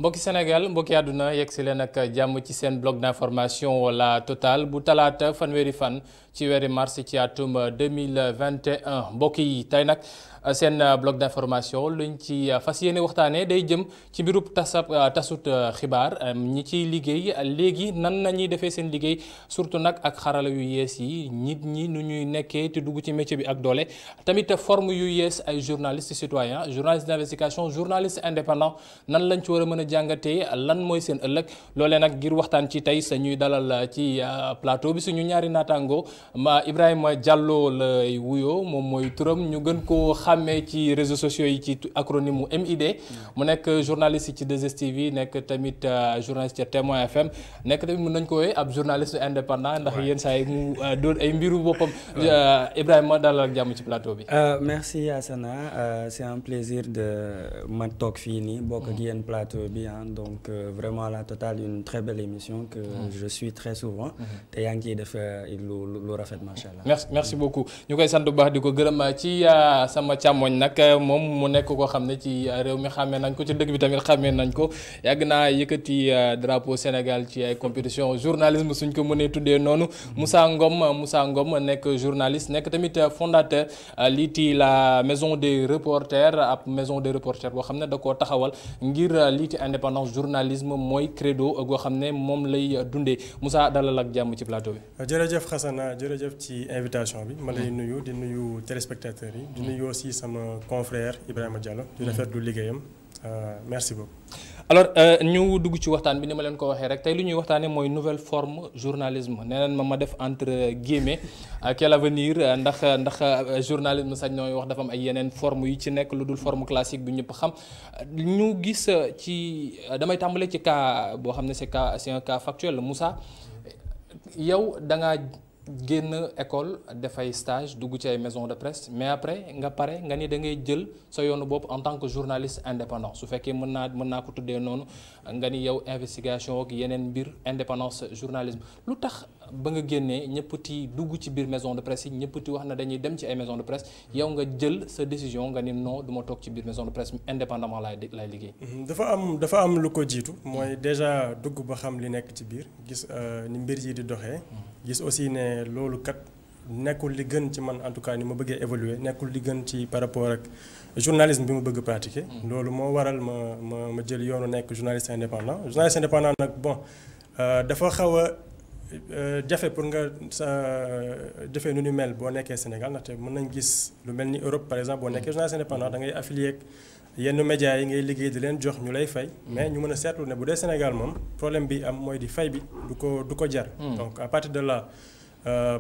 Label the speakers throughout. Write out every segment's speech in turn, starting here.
Speaker 1: mbokki Sénégal mbokki àdduna yegg si leen ak jàmm ci seen bloc d'information wala total bu talaata fanweeri fan ci weeri mars ci atum 2021 mbokk yi tey nag seen bloc d'information luñ ci fas yéene waxtaanee day jëm ci mbirub tasut xibaar ñi ciy liggéey léegi nan nañuy defee seen liggéey surtout nag ak xarala yu yees yi nit ñi nu ñuy nekkee te dugg ci métier bi ak doole tamit forme yu yees ay journalistes citoyens journalistes d'investigation journalistes indépendants nan lañ ci war a mën a jàngatee lan mooy seen ëllëg loolee nag ngir waxtaan ci tey sa ñuy dalal ci plateau bi suñu ñaari naataango Ibrahima Diallo lay wuyoo moom mooy turam ñu gën koo xàmmee ci réseaux sociaux yi ci acronyme mu MID mu nekk journaliste ci 2STV nekk tamit journaliste ci Témoin FM nekk tamit mën nañ ko woowee ab journaliste indépendant ndax yéen saa yi mu doon ay mbiru boppam Ibrahima dalal ak jàmm ci plateau bi.
Speaker 2: Merci Asana, c'est un plaisir de ma toog fii nii bokk ak yéen plateau bi donc vraiment la totale une très belle émission que je suis très souvent te yaa ngi ciy def lu rafet macha allah.
Speaker 1: merci beaucoup ñu koy sant bu baax di ko gërëm ci sama càmmoñ nag moom mu nekk koo xam ne ci réew mi xàmmee nañ ko ci dëkk bi tamit xàmmee nañ ko yàgg naa yëkkati drapeau Sénégal ci ay compétition journalisme suñ ko mënee tuddee noonu Moussa Ngom nekk journaliste nekk tamit fondateur liiti la maison des reporters ab maison des reporters boo xam ne da koo taxawal ngir liiti indépendance journalisme mooy credo goo xam ne moom lay dundee Moussa dalal ak jàmm ci plateau bi.
Speaker 3: jërëjëf Xasana jërëjëf ci invitation bi ma lay nuyu di nuyu téléspectateurs yi di nuyu aussi sama confrère Ibrahima Diallo di rafetlu liggéeyam merci beaucoup.
Speaker 1: alors ñu dugg ci waxtaan bi ni ma leen ko waxee rek tey lu ñuy waxtaanee mooy nouvelle forme journalisme nee nañ ma def entre guillemets quel avenir ndax journalisme sañ nooy wax dafa am ay yeneen forme yu ci nekk lu dul forme classique bi ñëpp xam ñu gis ci damay tàmbale ci cas boo xam ne c'est un cas factuel Moussa yow da ngaa génn école dafay stage dugg ci ay maison de presse mais après nga pare nga ni da ngay jël sa yoonu bopp en tant que journaliste indépendant su fekkee mën naa ko tuddee noonu nga ni yow investigation ak yeneen mbir indépendance journalisme lu tax ba nga génnee ñëppati dugg ci biir maison de presse yi ñëppati wax na dañuy dem ci ay maison de presse yow nga jël sa décision nga ni non du ma toog ci biir maison de presse indépendamment lay liggéey.
Speaker 3: dafa am lu ko jiitu mooy déjà dugg ba xam li nekk ci biir gis ni mbir yi di doxee. gis aussi ne loolu kat nekkul li gën ci man en tout cas ni ma bëggee évoluer nekkul li gën ci par rapport ak journalisme bi ma bëgg pratiquer. loolu moo waral ma jël yoonu nekk journaliste indépendant nag bon dafa xaw a jafe pour nga sa defee nu ñu mel boo nekkee Sénégal ndaxte mën nañ gis lu mel ni Europe par exemple boo nekkee journaliste indépendant da ngay affilié ak yenn médias yi ngay liggéey di leen jox ñu lay fay mais ñu mën a seetlu ne bu dee Sénégal moom problème bi am mooy di fay bi du ko jar. donc à partir de là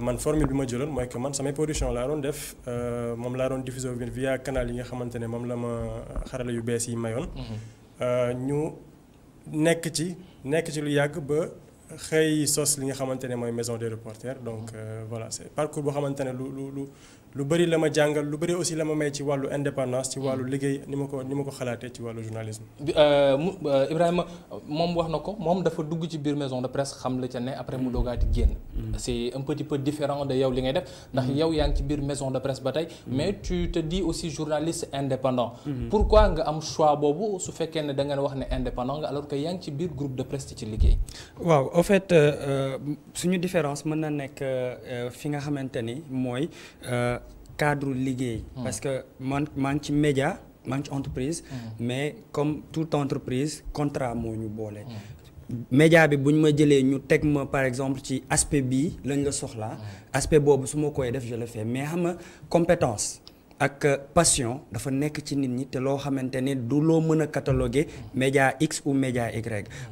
Speaker 3: man formule bi ma jëloon mooy que man samay production laa doon def moom laa doon diffuser via canal yi nga xamante ne moom la ma xarala yu bees yi mayoon. ñu nekk ci lu yàgg ba xëy sos li nga xamante ne mooy maison des reporters donc voilà c'est parcours boo xamante ne lu bëri la ma jàngal lu bëri aussi la ma may ci wàllu indépendance ci wàllu liggéey ni ma ko xalaatee ci wàllu journalisme.
Speaker 1: Ibrahima moom wax na ko moom dafa dugg ci biir maison de presse xam la ca ne après mu doogaati génn. c'est un petit peu différent de yow li ngay def ndax yow yaa ngi ci biir maison de presse ba tey mais tu te dis aussi journaliste indépendant. pourquoi nga am choix boobu su fekkee ne da ngeen wax ne indépendant nga alors que yaa ngi ci biir groupe de presse ci liggéey.
Speaker 2: waaw en fait suñu différence mën na nekk fi nga xamante ni mooy. cadre liggéey parce que maa ngi ci média maa ngi ci entreprise mais comme toute entreprise contrat moo ñu boole média bi bu ñu ma jëlee ñu teg ma par exemple ci aspect bii lañ la soxlaa aspect boobu su ma koy def je le fais mais xam nga compétence ak passion dafa nekk ci nit ñi te loo xamante ne du loo mën a cataloguer média X ou média Y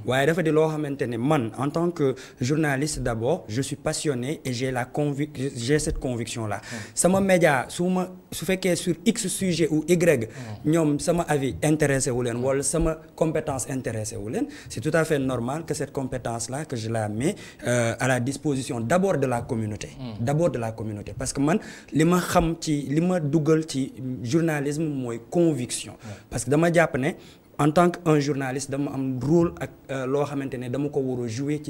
Speaker 2: waaye dafa di loo xamante ne man en tant que journaliste d'abord je suis passionné et j'ai cette conviction là sama média su fekkee sur X sujet ou Y ñoom sama avis intéressé wu leen wala sama compétence intéressé wu leen c'est tout à fait normal que cette compétence là que je la mets à la disposition d'abord de la communauté parce que man li ma xam ci li ma dugal ci journalisme mooy conviction parce que dama jàpp ne en tant que un journaliste dama am rôle ak loo xamante ne dama ko war a jouer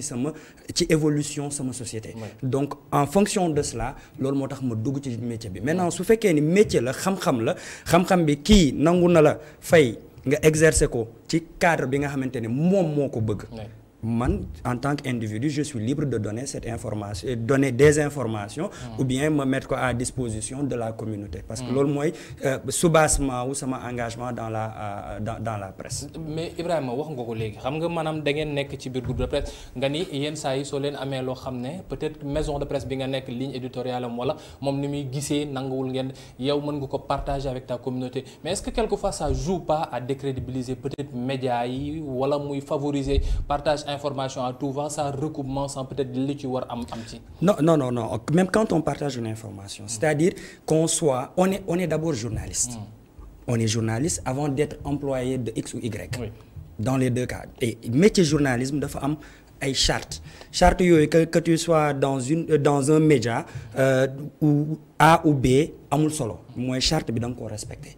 Speaker 2: ci évolution sama société donc en fonction de cela loolu moo tax ma dugg ci métier bi maintenant su fekkee ni métier la xam-xam bi kii nangu na la fay nga exercer ko ci cadre bi nga xamante ne moom moo ko bëgg. Man en tant qu'individu je suis libre de donner cette information, donner des informations ou bien me mettre ko à disposition de la communauté parce que loolu mooy soubassement wu sama engagement dans la presse.
Speaker 1: Mais Ibrahima wax nga ko léegi xam nga maanaam da ngeen nekk ci biir groupe de presse nga ni yenn saa yi soo leen amee loo xam ne peut-être maison de presse bi nga nekk ligne éditoriale am wala moom ni muy gisee nanguwul ngeen yow mën nga ko partager avec ta communauté mais est-ce que quelquefois ça joue pas à décrédibiliser peut-être médias yi wala muy favoriser partage information à tout va, ça recoupement sans peut-être li ci war am ci. Non.
Speaker 2: Même quand on partage une information, c'est-à-dire qu'on soit, on est d'abord journaliste. On est journaliste avant d'être employé de X ou Y. Oui. Dans les deux cas. Et métier journalisme dafa am ay charte yooyu que tu sois dans un média ou A ou B amul solo mooy charte bi da nga koo respecter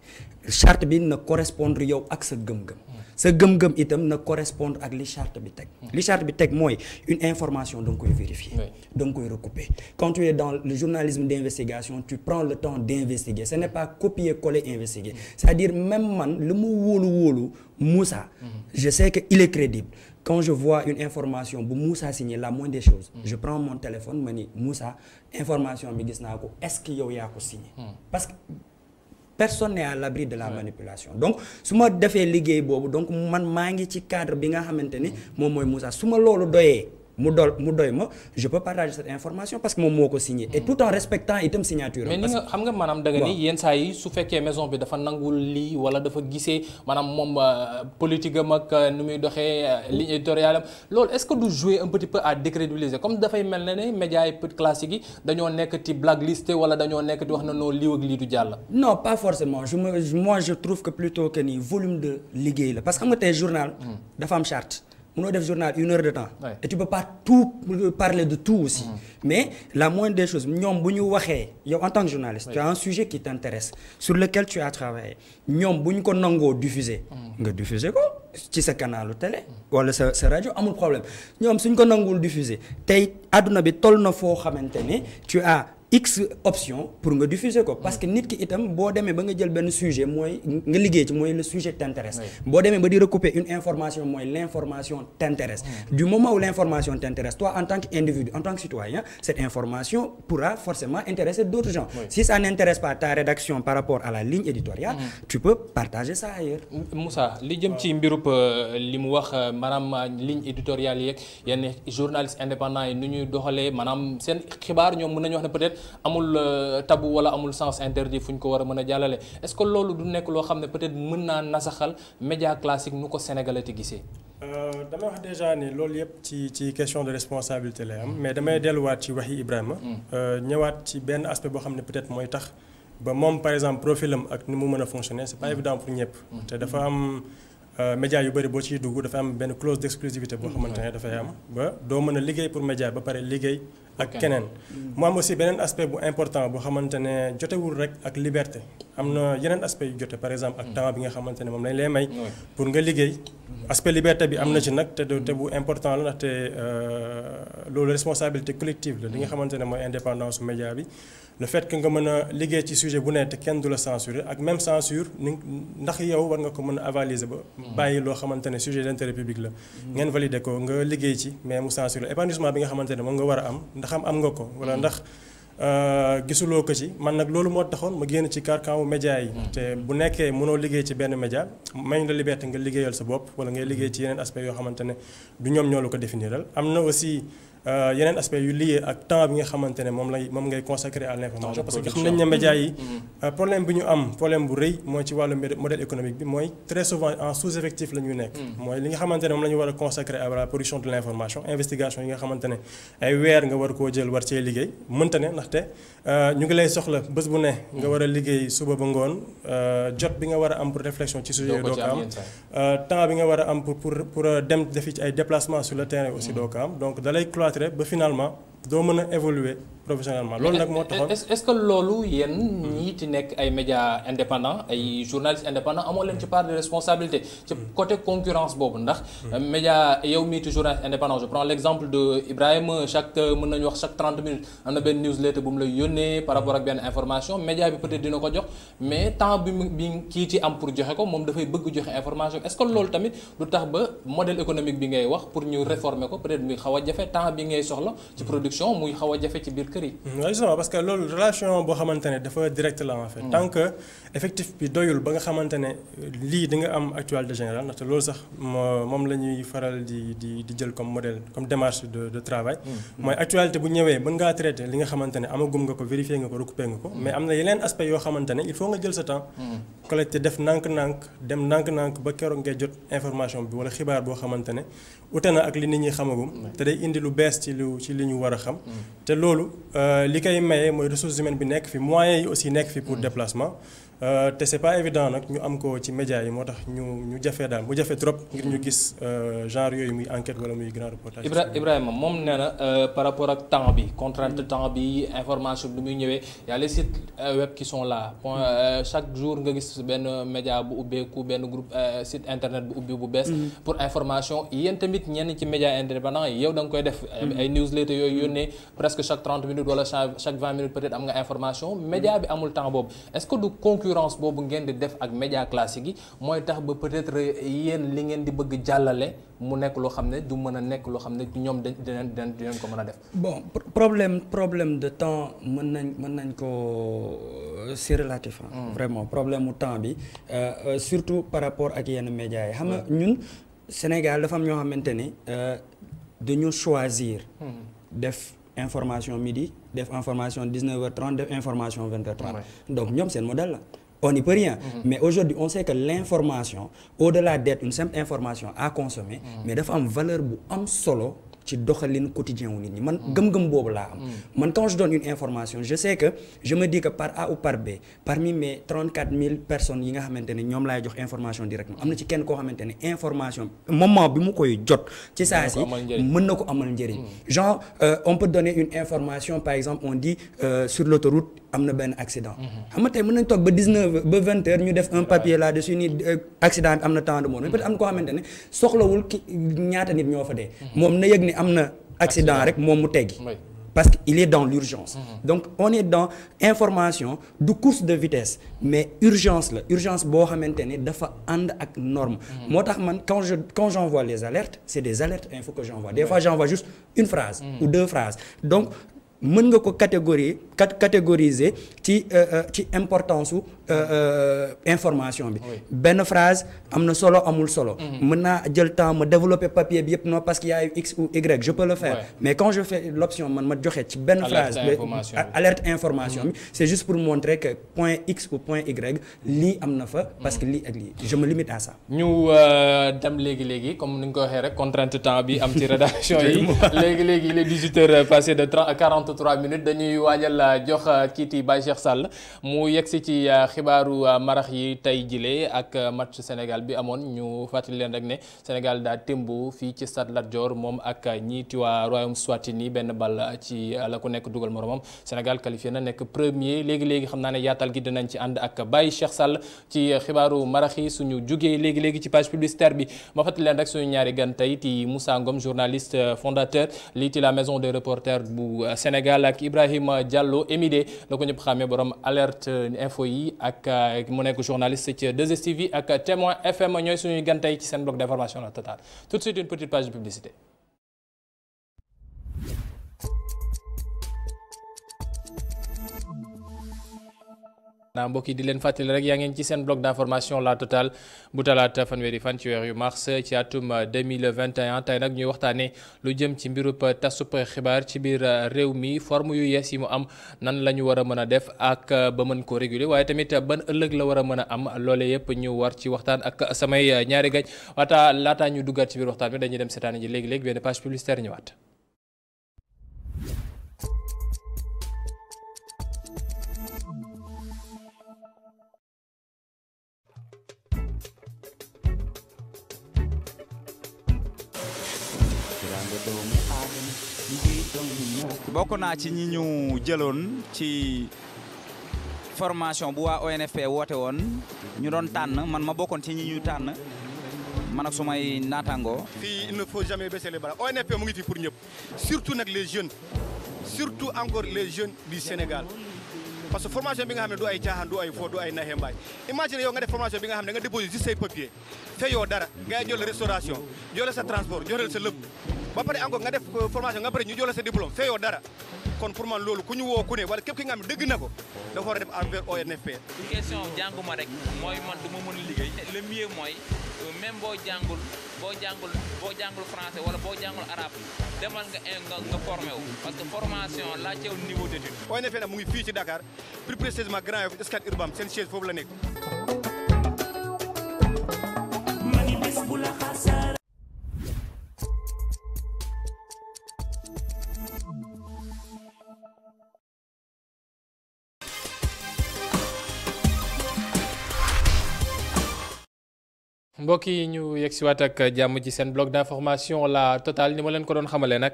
Speaker 2: charte bi na correspondre yow ak sa gëm-gëm. sa gëm-gëm itam na correspondre ak li charte bi teg. li charte bi teg mooy une information da nga koy vérifier. da nga koy recouper. Quand tu es dans le journalisme d'investigation tu prends le temps d'investiguer ce n'est pas copier-coller investiguer c'est-à-dire même man lu mu wóolu Moussa. je sais que il est crédible. Quand je vois une information bu Moussa signé la moindre des choses. je prends mon téléphone ma ni Moussa information bi gis naa ko est-ce que yow yaa ko signé. parce que personne n'est à l'abri de la manipulation donc su ma defee liggéey boobu donc man maa ngi ci cadre bi nga xamante ni moom mooy Moussa su ma loolu doyee mu doy ma je peux partager cette information parce que moom moo ko signé et tout en respectant itam signature
Speaker 1: mais ni nga xam nga maanaam da nga ni yenn saa yi su fekkee maison bi dafa nangul lii wala dafa gisee maanaam moom politique am ak nu muy doxee ligne éditoriale am loolu est-ce que du jouer un petit peu à décrédibiliser comme dafay mel ne médias yi peut classique yi dañoo nekk ci blacklisté wala dañoo nekk di wax na noo lii ak lii du jàll.
Speaker 2: Non pas forcément moi je trouve que plutôt que ni volume de liggéey la parce que xam nga tey journal dafa am charte. Mënoo def journal 1 heure de temps. Et tu peux pas tout parler de tout aussi. Mais la moindre des choses ñoom bu ñu waxee yow en tant que journaliste. tu as un sujet qui t'intéresse sur lequel tu as travaillé ñoom bu ñu ko nangoo diffuser. nga diffuser ko ci sa canalu télé. wala sa rajo amul problème ñoom suñ ko nanguwul diffuser tey àdduna bi toll na foo xamante ne tu as X option pour nga diffuser ko parce que nit ki itam boo demee ba nga jël benn sujet mooy nga liggéey ci mooy le sujet t'intéresse boo demee ba di recouper une information mooy l'information t'intéresse du moment où l'information t'intéresse toi en tant qu'individu en tant que citoyen cette information pourra forcément intéresser d'autres gens si ça n'intéresse pas ta rédaction par rapport à la ligne éditoriale tu peux partager ça ailleurs.
Speaker 1: Moussa li jëm ci mbirub li mu wax maanaam ligne éditoriale yeeg yenn journalistes indépendants yi nu ñuy doxalee maanaam seen xibaar ñoom mën nañu wax ne peut-être amul tabou wala amul sens interdit fu ñu ko war a mën a jàllale est-ce que loolu du nekk loo xam ne peut-être mën naa nasaxal média classique nu ko sénégalais ti gisee.
Speaker 3: damay wax déjà ni loolu yëpp ci question de responsabilité lay am mais damay delluwaat ci waxi Ibrahima. ñëwaat ci benn aspect boo xam ne peut-être mooy tax ba moom par exemple profilam ak ni mu mën a fonctionner c'est pas évident pour ñëpp. te dafa am média yu bëri boo ciy dugg dafa am benn clause d'exclusivité boo xamante ne dafay am ba doo mën a liggéey pour média ba pare liggéey. ak keneen mu am aussi beneen aspect bu important boo xamante ne jotewul rek ak liberté am na yeneen aspect yu jote par exemple ak temps bi nga xamante ne moom lañ lay may pour nga liggéey aspect liberté bi am na ci nag te bu important la ndaxte loolu responsabilité collective la li nga xamante ne mooy indépendance su média bi le fait que nga mën a liggéey ci sujet bu ne te kenn du la censurer ak même censure ni ndax yow war nga ko mën a avaliser ba bàyyi loo xamante ne sujet d'intérêt public la ngeen valider ko nga liggéey ci mais mu censurer épanouissement bi nga xamante ne moom nga war a am ndax am nga ko wala ndax gisuloo ko ci man nag loolu moo taxoon ma génn ci carcan wu média yi te bu nekkee mënoo liggéey ci benn média may la liberté nga liggéeyal sa bopp wala ngay liggéey ci yeneen aspect yoo xamante ne du ñoom ñoo la ko définiral am na aussi yeneen aspect yu lié ak temps bi nga xamante ne moom ngay consacrer à l'information parce que xam nañ ne médias yi problème bi ñu am problème bu rëy mooy ci wàllu modèle économique bi mooy très souvent en sous-effectif la ñuy nekk mooy li nga xamante ne moom la ñu war a consacrer à la production de l'information investigation yi nga xamante ne ay weer nga war koo jël war cee liggéey mënta ne ndaxte ñu ngi lay soxla bés bu ne nga war a liggéey suba ba ngoon jot bi nga war a am pour réflexion ci sujet doo ko am temps bi nga war a am pour dem defi ci ay déplacements sur le terrain aussi doo ko am donc dalay ba finalement doo mën a évoluer professionnellement loolu nag moo taxoon.
Speaker 1: est-ce que loolu yéen ñii ci nekk ay médias indépendants ay journalistes indépendants amoo leen ci part de responsabilité ci côté concurrence boobu ndax média yow mii ci journaliste indépendant je prends l'exemple de Ibrahima mën nañu wax chaque 30 minutes am na benn newsletter bu mu lay yónnee par rapport ak benn information média bi peut-être dina ko jox mais temps bi kii ci am pour joxe ko moom dafay bëgg joxe information est-ce que loolu tamit du tax ba modèle économique bi ngay wax pour ñu réformer ko peut-être muy xaw a jafe temps bi ngay soxla ci production muy xaw a jafe ci biir kër yi.
Speaker 3: justement parce que loolu relation boo xamante ne dafa direct la en fait. tant que effectif bi doyul ba nga xamante ne lii di nga am actualité générale ndaxte loolu sax moom la ñuy faral di jël comme modèle comme démarche de travail. mooy actualité bu ñëwee mën ngaa traiter li nga xamante ne amagum nga ko vérifier nga ko recouper nga ko mais am na yeneen aspect yoo xamante ne il faut nga jël sa temps. collecter def nànk-nànk dem nànk-nànk ba keroog ngay jot information bi wala xibaar boo xamante ne ute na ak li nit ñi xamagum. te day indi lu bees ci li ñu war a xam. te loolu li koy maye mooy ressources humaines bi nekk fi moyens yi aussi nekk fi pour déplacement. te c'est pas évident nag ñu am ko ci médias yi moo tax ñu jafee daal mu jafe trop ngir ñu gis genre yooyu muy enquête wala muy grand reportage.
Speaker 1: Ibrahima moom nee na par rapport ak temps bi contrainte temps bi information bi muy ñëwee y a les sites web qui sont là chaque jour nga gis benn média bu ubbeeku benn groupe site internet bu ubbi bu bees. pour information yéen tamit ñenn ci médias indépendants yi yow da nga koy def. ay newsletter yooyu yónnee presque chaque 30 minutes wala chaque 20 minutes peut-être am nga information média bi amul temps boobu est-ce que du concurrence boobu ngeen di def ak média classique yi mooy tax ba peut-être yéen li ngeen di bëgg jàllale mu nekk loo xam ne du mën a nekk loo xam ne ñoom dinañ ko mën a def.
Speaker 2: bon problème de temps mën nañ ko c'est relatif. vraiment problème mu temps bi surtout par rapport ak yenn médias yi xam nga ñun Sénégal dafa am ñoo xamante ni dañu choisir. def information midi def information 19h30 def information 20h30. donc ñoom seen modèle la. on n'y peut rien. Mais aujourd'hui on sait que l'information au-delà d'être une simple information à consommer. mais dafa am valeur bu am solo ci doxalin quotidien wu nit ñi man gëm-gëm boobu laa am. man quand je donne une information je sais que je me dis que par A ou par B parmi mes 34 000 personnes yi nga xamante ne ñoom laay jox information directement am na ci kenn koo xamante ne information moment bi mu koy jot. ci saa si mën na ko amal njëriñ. genre on peut donner une information par exemple on dit sur l'autoroute am na benn accident. xam nga tey mën nañ toog ba 19 ba 20 heures ñu def un papier là-dessus ni accident bi am na tant de monde mais peut-être am na koo xamante ne soxlawul ñaata nit ñoo fa dee. moom na yëg ni am na accident rek moom mu teggi. parce que il est dans l'urgence. donc on est dans information du course de vitesse mais urgence la urgence boo xamante ne dafa ànd ak norme. moo tax man quand j'envoie les alertes c'est des alertes info que j'envoie des fois j'envoie juste une phrase. ou deux phrases donc mën nga ko catégoriser ci importance su information bi. benn phrase am na solo amul solo. mën naa jël temps ma développer papier bi yëpp non parce qu'il y a X ou Y je peux le faire. mais quand je fais l'option man ma joxe ci benn phrase. alerte information bi c'est juste pour montrer que point X ou point Y lii am na fa. parce que lii ak lii je me limite à ça.
Speaker 1: ñu dem léegi comme ni nga ko waxee rek contrainte temps bi am ci rédaction yi léegi il est 18h passé de 43 minutes dañuy waajal jox kiiti Baye Cheikh Sall mu yegsi ci xibaaru marax yi tey jile ak match Sénégal bi amoon ñu fàttali leen rek ne Sénégal daa témbu fii ci Stade Lat Dior moom ak ñiiti waa Royaume Swatini benn bal ci la ku nekk dugal moromam Sénégal qualifié na nekk premier léegi xam naa ne yaatal gi dinañ ci ànd ak Baye Cheikh Sall ci xibaaru marax yi suñu jugee léegi ci page publicitaire bi ma fàttali leen rek suñu ñaari gan tey ti Moussa Ngom journaliste fondateur lii ci la maison des reporters bu Sénégal ak Ibrahima Diallo Émidé la ko ñëpp xamee borom alerte info yi ak mu nekk journaliste ci 2STV ak Témoin FM ñooy suñuy gan tey ci seen bloc d'information la Total tout de suite une petite page de publicité. naa mbokk yi di leen fàttali rek yaa ngeen ci seen bloc d'information la Total bu talaata fanweeri fan ci weeru mars ci atum 2021 tey nag ñuy waxtaanee lu jëm ci mbirub tasub xibaar ci biir réew mi forme yu yees yi mu am nan la ñu war a mën a def ak ba mën koo réguler waaye tamit ban ëllëg la war a mën a am loole yëpp ñu war ci waxtaan ak samay ñaari gaj laataa ñu duggaat ci biir waxtaan bi dañuy dem seetaan ji léegi benn page publicitaire ñëwaat.
Speaker 4: doomu aadama njiitam bokk naa ci ñi ñu jëloon ci formation bu waa ONFP woote woon ñu doon tànn man ma bokkoon ci ñi ñu tànn man ak sumay naataangoo.
Speaker 5: fii il ne faut jamais baisser les bras ONFP mu ngi fi pour ñëpp surtout nag les jeunes surtout encore les jeunes du Sénégal parce que formation bi nga xam ne du ay caaxaan du ay fo du ay naxe mbaay imagine yow nga def formation bi nga xam ne nga déposé juste say papier fayoo dara ngay jël restauration joxe sa transport joxe sa lépp ba pare encore nga def formation nga pare ñu joxe sa diplôme fayoo dara kon pour man loolu ku ñu woo ku ne wala képp ki nga xam ne dëgg na ko dafa war a def envers ONFP.
Speaker 6: du question jànguma rek mooy man du ma mën a liggéey le mieux mooy même boo jàngul français wala boo jàngul arabe demal nga formé wu parce que formation laajteewul niveau d'étude.
Speaker 5: ONFP nag mu ngi fii ci Dakar plus précisément Grand Yoff Scat Urbam seen siège foofu la nekk.
Speaker 1: mbokk yi ñu yegg si waat ak jàmm ci seen bloc d'information la Total ni ma leen ko doon xamalee nag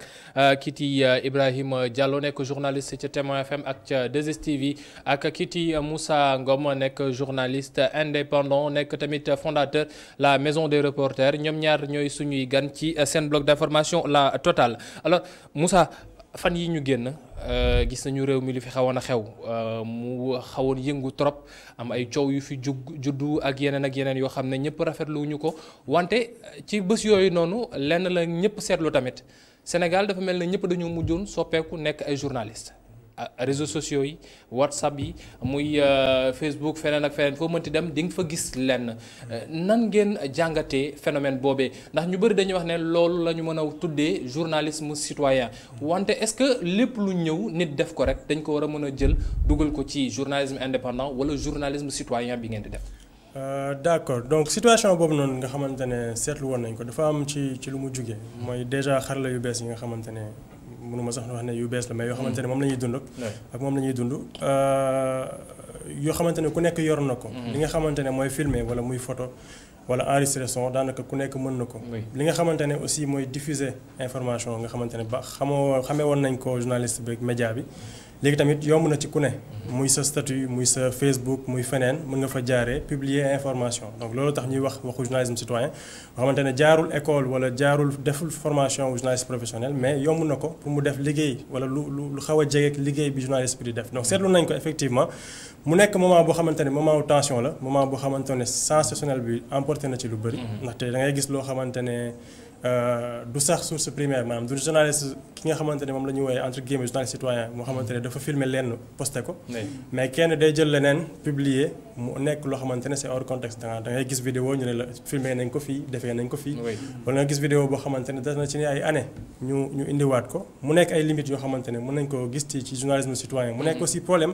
Speaker 1: kiti Ibrahima Diallo nekk journaliste ca Témoin FM ak ca 2STV ak kiti Moussa Ngom nekk journaliste indépendant nekk tamit fondateur la maison des reporters ñoom ñaar ñooy suñuy gan ci seen bloc d'information la Total alors Moussa fan yi ñu génn gis nañu réew mi li fi xawoon a xew mu xawoon yëngu trop am ay coow yu fi juddu ak yeneen yoo xam ne ñëpp rafetlu ñu ko wante ci bés yooyu noonu lenn la ñëpp seetlu tamit Sénégal dafa mel ne ñëpp dañoo mujjoon soppeeku nekk ay journalistes réseaux sociaux yi WhatsApp yi muy Facebook feneen ak feneen foo mënti dem di nga fa gis lenn nan ngeen jàngatee phénomène boobee ndax ñu bëri dañuy wax ne loolu la ñu mën a tuddee journalisme citoyen wante est-ce que lépp lu ñëw nit def ko rek dañ ko war a mën a jël dugal ko ci journalisme indépendant wala journalisme citoyen bi ngeen di def.
Speaker 3: D'accord donc situation boobu noonu nga xamante ne seetlu woon nañ ko dafa am ci lu mu jugee mooy déjà xarala yu bees yi nga xamante ne. mënuma sax wax ne yu bees la mais yoo xamante ne moom la ñuy dund ak moom la ñuy dund yoo xamante ne ku nekk yor na ko li nga xamante ne mooy filmer wala muy photo wala enregistrer son daanaka ku nekk mën na ko li nga xamante ne aussi mooy diffuser information nga xamante ne ba xamee woon nañ ko journaliste bi média bi léegi tamit yomb na ci ku ne muy sa statut muy sa Facebook muy feneen mën nga fa jaaree publier information donc loolu tax ñuy waxu journalisme citoyen boo xamante ne jaarul école wala jaarul deful formation journaliste professionnel mais yomb na ko pour mu def liggéey wala lu xaw a jege liggéey bi journaliste bi di def donc seetlu nañ ko effectivement mu nekk moment boo xamante ne moment wu tension la moment boo xamante ne sensationnel bi emporté na ci lu bëri ndaxte da ngay gis loo xamante ne du sax source primaire maanaam du journaliste ki nga xamante ne moom la ñuy woowee entre guillemets journaliste citoyen moo xamante ne dafa filmer lenn posté ko mais kenn day jël leneen publier mu nekk loo xamante ne c'est hors contexte da ngay gis vidéo ñu ne la filmer nañ ko fii defee nañ ko fii wala nga gis vidéo boo xamante ne des na ci ni ay année ñu indiwaat ko mu nekk ay limites yoo xamante ne mën nañ ko gis ci journalisme citoyen mu nekk aussi problème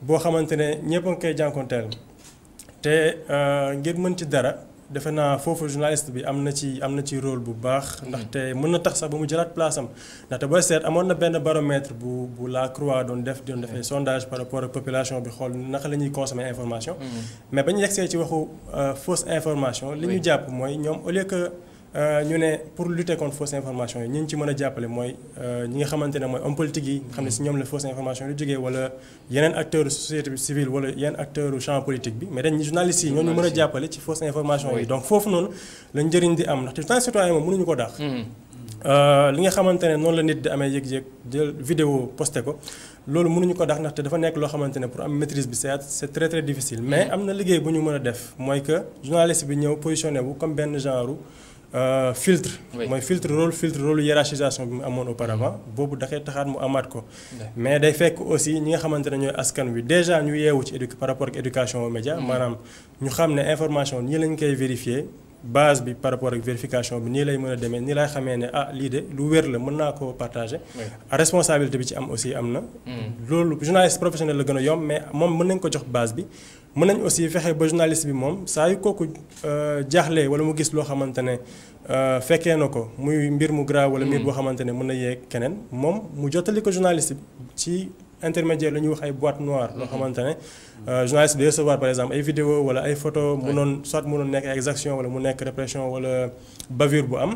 Speaker 3: boo xamante ne ñëpp a ngi koy jànkonteel te ngir mën ci dara defe naa foofu journaliste bi am na ci rôle bu baax ndaxte mën na tax sax ba mu jëlaat place am ndaxte booy seet amoon na benn baromètre bu la Croix doon defee sondage par rapport ak population bi xool naka la ñuy consommer information mais ba ñu yegsee ci waxu fausse information li ñu jàpp mooy ñoom au lieu que ñu ne pour lutter contre fausse information yi ñi ñu ci mën a jàppale mooy ñi nga xamante ne mooy homme politique yi nga xam ne si ñoom la fausse information yu jógee wala yeneen acteurs société civile wala yeneen acteurs champ politique bi mais dañ journalistes yi ñoom ñu mën a jàppale ci fausse information yi donc foofu noonu la njëriñ di am ndaxte temps citoyen moom mënuñu ko dàq li nga xamante ne noonu la nit di amee yëg-yëg jël vidéo posté ko loolu mënuñu ko dàq ndaxte dafa nekk loo xamante ne pour am maîtrise bi c'est très très difficile mais am na liggéey bu ñu mën a def mooy que journaliste bi ñëw positionné wu comme benn genre filtre mooy filtre rôle hiérarchisation bi mu amoon auparavant boobu da koy taxaat mu amaat ko mais day fekk aussi ñi nga xamante ne ñooy askan wi déjà ñu yeewu ci par rapport ak éducation aux médias maanaam ñu xam ne information nii lañ koy vérifier base bi par rapport ak vérification bi nii lay mën a demee nii lay xamee ne lii de lu wér la mën naa koo partager responsabilité bi ci am aussi am na loolu journaliste professionnel la gën a yomb mais moom mën nañ ko jox base bi mën nañ aussi fexe ba journaliste bi moom saa yu kooku jaaxlee wala mu gis loo xamante ne fekkee na ko muy mbir mu grave wala mbir boo xamante ne mën na yeeg keneen moom mu jottali ko journaliste bi ci intermédiaire la ñuy wax ay boîte noire loo xamante ne journaliste bi recevoir par exemple ay vidéo wala ay photo mënoon nekk ay exaction wala mu nekk répression wala bavure bu am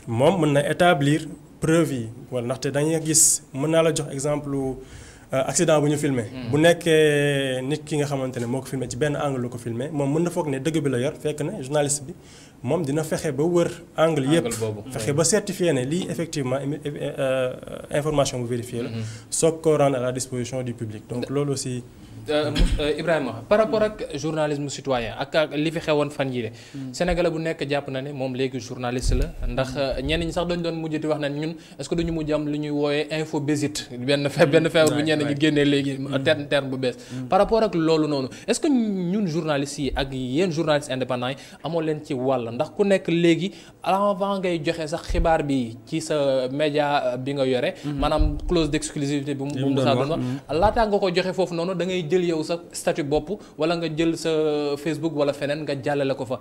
Speaker 3: moom mën na établir preuve yi wala ndaxte dañuy gis mën naa la jox exemple accident bu ñu filmé. bu nekkee nit ki nga xamante ne moo ko filmé ci benn angle la ko filmé moom mën na foog ne dëgg bi la yor fekk na journaliste bi moom dina fexe ba wër angle yëpp fexe ba certifié ne lii effectivement information bu vérifié la soog ko rendre à la disposition du public donc loolu aussi.
Speaker 1: Ibrahima par rapport ak journalisme citoyen ak li fi xewoon fan yii de Sénégalais bu nekk jàpp na ne moom léegi journaliste la ndax ñenn ñi sax dañu doon mujj di wax ne ñun est-ce que duñu mujj am lu ñuy wooyee infobésite benn feebar bu ñenn ñi génnee léegi terme bu bees par rapport ak loolu noonu est-ce que ñun journalistes yi ak yéen journalistes indépendants yi amoo leen ci wàll ndax ku nekk léegi avant ngay joxe sax xibaar bi ci sa média bi nga yore maanaam clause d'exclusivité bu Moussa doon wax laataa nga ko joxe foofu noonu da ngay jël yow sa statut bopp wala nga jël sa Facebook wala feneen nga jàllale ko fa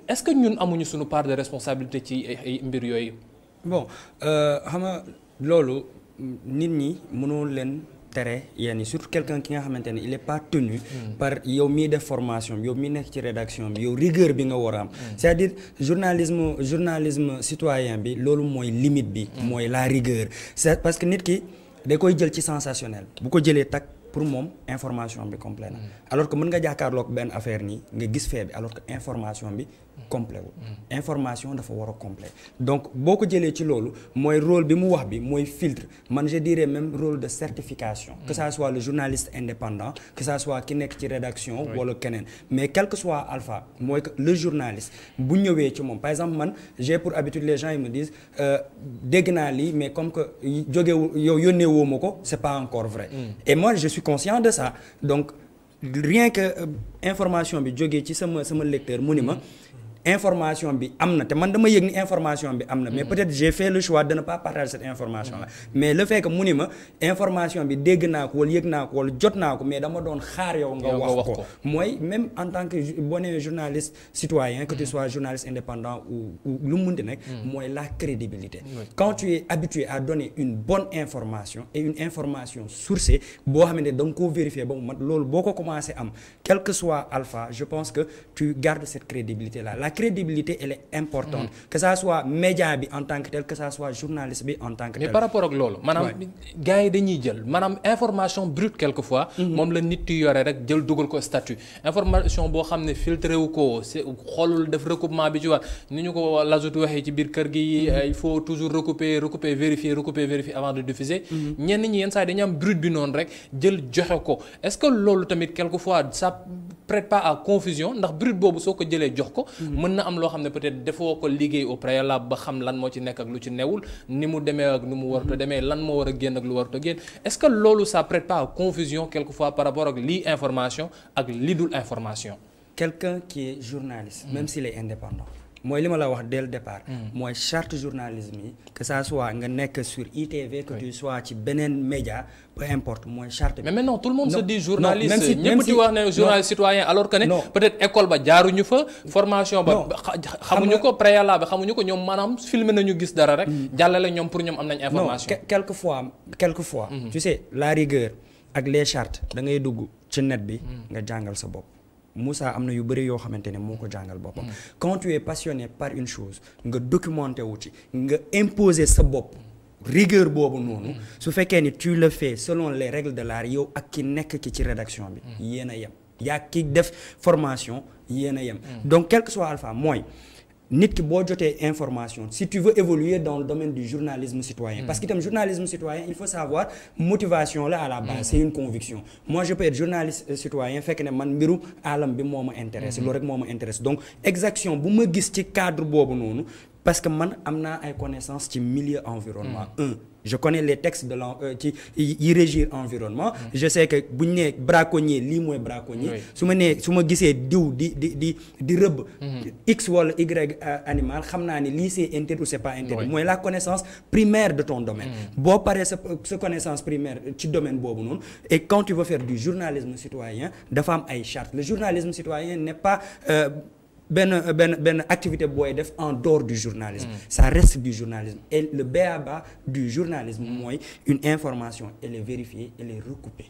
Speaker 1: est-ce que ñun amuñu suñu part de responsabilité ci mbir yooyu.
Speaker 2: bon xam nga loolu nit ñi mënoo leen tere yenn surtout quelqu'un ki nga xamante ne il est pas tenu par yow miy def formation yow mi nekk ci rédaction bi yow rigueur bi nga war a am c'est-à-dire journalisme citoyen bi loolu mooy limite bi mooy la rigueur c'est parce que nit ki da koy jël ci sensationnel bu ko jëlee tak pour moom information bi complet na alors que mën nga jàkkaarloog benn affaire nii nga gis fee bi alors que information bi complet wu information dafa war a complet donc boo ko jëlee ci loolu mooy rôle bi mu wax bi mooy filtre man je dirais même rôle de certification que ça soit le journaliste indépendant que ça soit ki nekk ci rédaction wala keneen mais quel que soit alpha mooy que le journaliste bu ñëwee ci moom par exemple man j'ai pour habitude les gens ils me disent dégg naa lii mais comme que jógewu yow yónnee woo ma ko c'est pas encore vrai et moi je suis conscient de ça donc rien que information bi jógee ci sama lecteur mu ni ma information bi am na te man dama yëg ni information bi am na mais peut-être j'ai fait le choix de ne pas partager cette information là mais le fait que mu ni ma information bi dégg naa ko wala yëg naa ko wala jot naa ko mais dama doon xaar yow nga wax ko mooy même en tant que boo nee journaliste citoyen que tu sois journaliste indépendant ou lu mu munti nekk mooy la crédibilité quand tu es habitué à donner une bonne information et une information sourcée boo xamante ne da nga koo vérifier ba mu mat loolu boo ko commencé am quel que soit alpha je pense que tu gardes cette crédibilité là. La crédibilité elle est importante que ça soit média bi en tant que tel que ça soit journaliste bi en tant que tel.
Speaker 1: mais par rapport ak loolu maanaam gars yi dañuy jël maanaam information brute quelquefois moom la nit yi yore rek jël dugal ko statut information boo xam ne filtré wu ko xoolul def recoupement bi ci war ni ñu ko Lazout waxee ci biir kër gi il faut toujours recouper vérifier avant de diffuser ñenn ñi yenn saa yi dañu am brute bi noonu rek jël joxe ko est-ce que loolu tamit quelquefois ça prête pas à confusion ndax brute boobu soo ko jëlee jox ko mën na am loo xam ne peut-être defoo ko liggéey au préalable ba xam lan moo ci nekk ak lu ci newul ni mu demee ak nu mu warut a demee lan moo war a génn ak lu warut a génn est-ce que loolu ça prête pas à confusion quelquefois par rapport ak lii information ak lii dul information.
Speaker 2: Quelqu'un qui est journaliste même s'il est indépendant mooy li ma la wax dès le départ mooy charte journalisme yi que ça soit nga nekk sur ITV que tu sois ci beneen média peu importe mooy charte.
Speaker 1: mais maintenant tout le monde se dit journaliste ñëpp di wax ne journaliste citoyen alors que ne peut-être école ba jaaruñu fa formation ba xamuñu ko préalable xamuñu ko ñoom maanaam filmer nañu gis dara rek jàllale ñoom pour ñoom am nañ information. quelquefois tu sais la rigueur ak les chartes da ngay dugg ci net bi nga jàngal sa bopp. Moussa am na yu bëri yoo xamante ne moo ko jàngal boppam quand tu es passionné par une chose nga documenté wu ci nga imposer sa bopp rigueur boobu noonu su fekkee ni tu le fais selon les règles de l'art yow ak ki nekk ki ci rédaction bi yéen a yem yaa ki def formation yéen a yem donc quel que soit alpha mooy nit ki boo jotee information si tu veux évoluer dans le domaine du journalisme citoyen parce que itam journalisme citoyen il faut savoir motivation là à la base c'est une conviction moi je peux être journaliste citoyen fekk ne man mbiru alam bi moo ma intéresse loolu rek moo ma intéresse donc exaction bu ma gis ci cadre boobu noonu parce que man am naa ay connaissances ci milieu environnement je connais les textes de ci yi régir environnement je sais que bu ñu nee braconnier lii mooy braconnier su ma gisee diw di rëbb x wala y animal xam naa ni lii c'est interdit ou c'est pas interdit mooy la connaissance primaire de ton domaine boo paree sa connaissance primaire ci domaine boobu noonu et quand tu veux faire du journalisme citoyen dafa am ay chartes le journalisme citoyen n'est pas benn activité booy def en dehors du journalisme ça reste du journalisme et le b.a.-ba du journalisme mooy une information elle est vérifiée elle est recoupée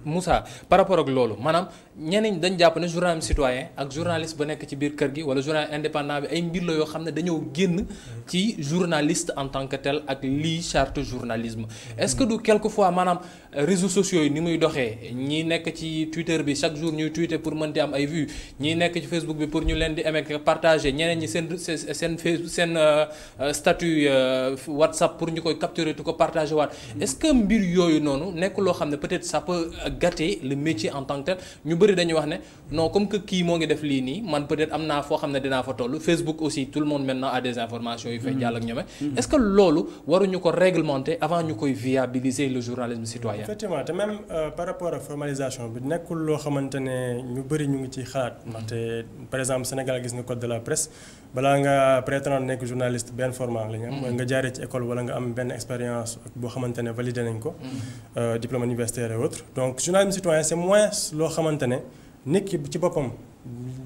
Speaker 1: Moussa par rapport ak loolu maanaam ñeneen dañ jàpp ne journaliste citoyen ak journaliste ba nekk ci biir kër gi wala journaliste indépendant bi ay mbir la yoo xam ne dañoo génn ci journaliste en tant que tel ak lii charte journalisme est-ce que du quelquefois maanaam réseaux sociaux yi ni muy doxee ñii nekk ci Twitter bi chaque jour ñuy tweeter pour mën di am ay vues ñii nekk ci Facebook bi pour ñu leen di aimer partager ñeneen ñi seen statut WhatsApp pour ñu koy capturer tu ko partager waat est-ce que mbir yooyu noonu nekk loo xam ne peut-être ça peut gâter le métier en tant que tel ñu bëri dañuy wax ne non comme que kii moo ngi def lii nii man peut-être am naa foo xam ne dinaa fa toll Facebook aussi tout le monde maintenant a des informations yu fay jàll ak ñoome est-ce que loolu waruñu ko réglementer avant ñu koy viabiliser le journalisme citoyen.
Speaker 3: Effectivement te même par rapport ak formalisation bi nekkul loo xamante ne ñu bëri ñu ngi ci xalaat ndaxte par exemple Sénégal gis nga code de la presse balaa nga prétendre nekk journaliste benn format la ñu am mooy nga jaaree ci école wala nga am benn expérience boo xamante ne validé nañ ko diplôme universitaire et autres donc journalisme citoyen c'est moins loo xamante ne nit ki ci boppam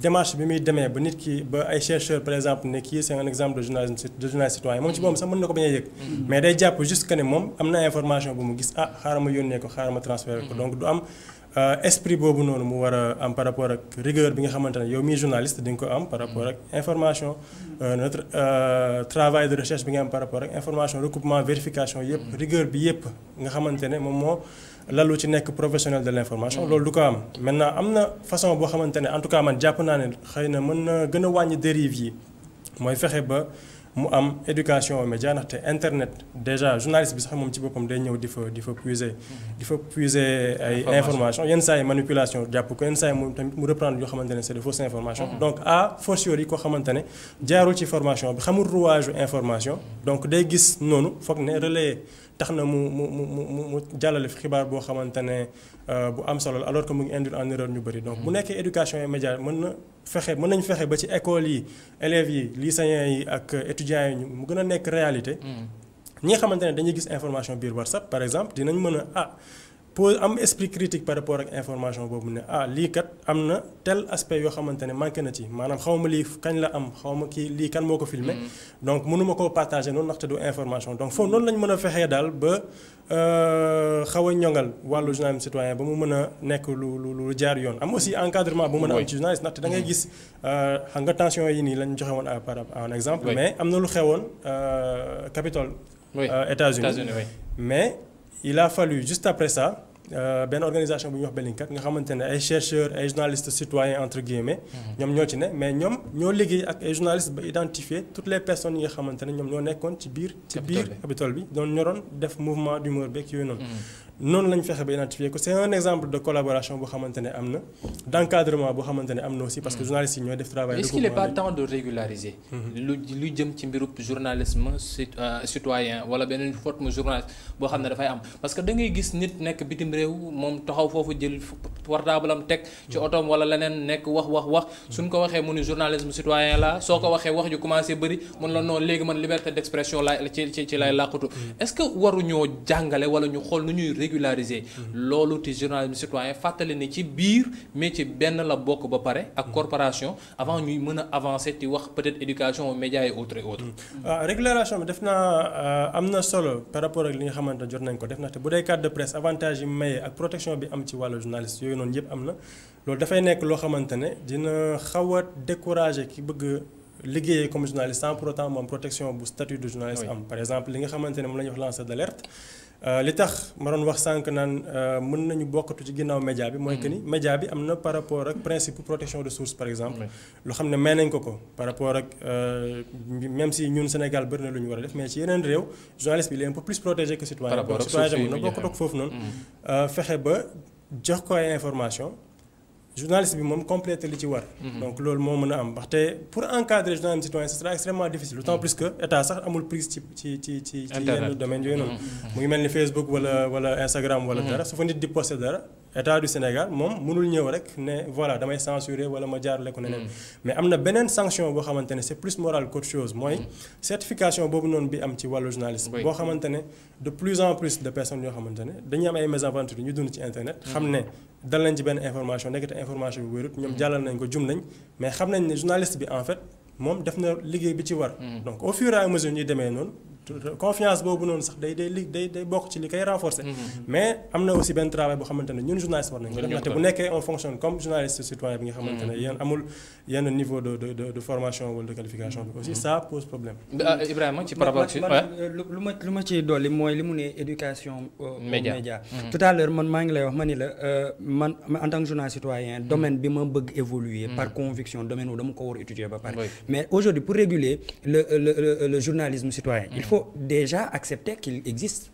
Speaker 3: démarche bi muy demee ba nit ki ba ay chercheurs par exemple ne kii c'est un exemple de journaliste citoyen moom ci boppam sax mën na ko bañ a yëg mais day jàpp juste que ne moom am na information bu mu gis xaaral ma yónnee ko xaaral ma transférer ko donc du am esprit boobu noonu mu war a am par rapport ak rigueur bi nga xamante ne yow mii journaliste di nga ko am par rapport ak information notre travail de recherche bi nga am par rapport ak information recoupement vérification yëpp rigueur bi yëpp nga xamante ne moom moo lalu ci nekk professionnel de l'information loolu du ko am maintenant am na façon boo xamante ne en tout cas man jàpp naa ne xëy na mën na gën a wàññi dérive yi mooy fexe ba mu am éducation média ndaxte internet déjà journaliste bi sax moom ci boppam day ñëw di fa puiser ay information yenn saa yi manipulation jàpp ko yenn saa yi mu tamit mu reprendre yoo xamante ne c'est de fausses informations donc à fortiori yi koo xamante ne jaarul ci formation bi xamul rouage information donc day gis noonu foog ne relayer tax na mu jàllale fi xibaar boo xamante ne bu am solo alors que mu ngi induire en erreur ñu bëri donc bu nekkee éducation et média mën nañ fexe ba ci école yi élèves yi lycéens yi ak étudiants yi mu gën a nekk réalité ñi nga xamante ne dañuy gis information biir WhatsApp par exemple dinañ mën a pour am esprit critique par rapport ak information boobu ne lii kat am na tel aspect yoo xamante ne manqué na ci maanaam xawma lii kañ la am xawma kii lii kan moo ko filmé donc mënuma koo partager noonu ndaxte du information donc foofu noonu lañ mën a fexee daal ba xaw a ñongal wàllu journalisme citoyen ba mu mën a nekk lu jaar yoon am aussi encadrement bu mën a am ci journaliste ndaxte da ngay gis xam nga tension yi nii lañ joxe woon par un exemple mais am na lu xewoon Capitole États-Unis mais il a fallu juste après ça benn organisation bu ñuy wax Bellingcat nga xamante ne ay chercheurs ay journalistes citoyens entre guillemets ñoom ñoo ci ne mais ñoom ñoo liggéey ak ay journalistes ba identifier toutes les personnes yi nga xamante ne ñoom ñoo nekkoon ci biir Capitole bi doon ñoroon def mouvement d'humeur beeg yooyu noonu lañ fexe ba identifier ko c'est un exemple de collaboration boo xamante ne am na d'encadrement boo xamante ne am na aussi parce que journalistes yi ñooy def travail.
Speaker 1: Est-ce qu'il n'est pas temps de régulariser lu jëm ci mbirub journalisme citoyen wala beneen forme journaliste boo xam ne dafay am parce que da ngay gis nit nekk bitim réew moom taxaw foofu jël portable am teg ci otoom wala leneen nekk wax suñ ko waxee mu ni journalisme citoyen la soo ko waxee wax ju commencé bëri mun la noonu léegi man liberté d'expression la ci lay làqutu est-ce que waruñoo jàngale wala ñu xool nu ñuy régulariser loolu te journalisme citoyen fàttali ni ci biir métier benn la bokk ba pare ak corporation avant ñuy mën a avancer ti wax peut-être éducation médias et autres et autres.
Speaker 3: régulation bi def naa am na solo par rapport ak li nga xamante jot nañ ko def na te bu dee cadre de presse avantage yi maye ak protection bi am ci wàllu journaliste yooyu noonu yëpp am na loolu dafay nekk loo xamante ne dina xaw a décourager ki bëgg liggéeyee comme journaliste sans pour autant moom protection bu statut de journaliste am par exemple li nga xamante ne moom la ñuy wax lanceur d'alerte li tax ma doon wax sànq naan mën nañu bokkatu ci ginnaaw média bi mooy que ni média bi am na par rapport ak principe protection de source par exemple loo xam ne may nañ ko par rapport ak même si ñun Sénégal bëri na lu ñu war a def mais ci yeneen réew journaliste bi il est un peu plus protégé que citoyen donc citoyen mën na bokkatu ak foofu noonu fexe ba jox ko ay information journaliste bi moom complété li ci war. donc loolu moo mën a am ndaxte pour encadrer journalisme citoyen ce sera extrêmement difficile d'autant plus que état sax amul prise ci yenn domaines yooyu noonu. mu ngi mel ni Facebook wala Instagram wala dara su fa nit di posté dara état du Sénégal moom mënul ñëw rek ne voilà damay censurer wala ma jaarale ko neneen mais am na beneen sanction boo xamante ne c'est plus moral qu'autre chose mooy certification boobu noonu bi am ci wàllu journalisme boo xamante ne de plus en plus de personnes yoo xamante ne dañuy am ay mésaventures ñu dund ci internet xam ne dal nañ ci benn information nekkate information bi wérut ñoom jàllal nañ ko jum nañ mais xam nañ ne journaliste bi en fait moom def na liggéey bi ci war donc au fur et à mesure ñuy demee noonu confiance boobu noonu sax day bokk ci li koy renforcer. mais am na aussi benn travail boo xamante ne ñun journaliste war nañ ko def ndaxte bu nekkee on fonctionne comme journaliste citoyen bi nga xamante ne yéen amul yenn niveau de formation wala de qualification bi aussi ça pose problème.
Speaker 1: Ibrahima ci par rapport ci
Speaker 2: lu ma ci dolli mooy li mu ne éducation média tout à l'heure man maa ngi lay wax ma ni la man en tant que journaliste citoyen domaine bi ma bëgg évoluer par conviction domaine wu dama ko war étudier ba pare mais aujourd'hui pour réguler le journalisme citoyen il faut déjà accepter qu'il existe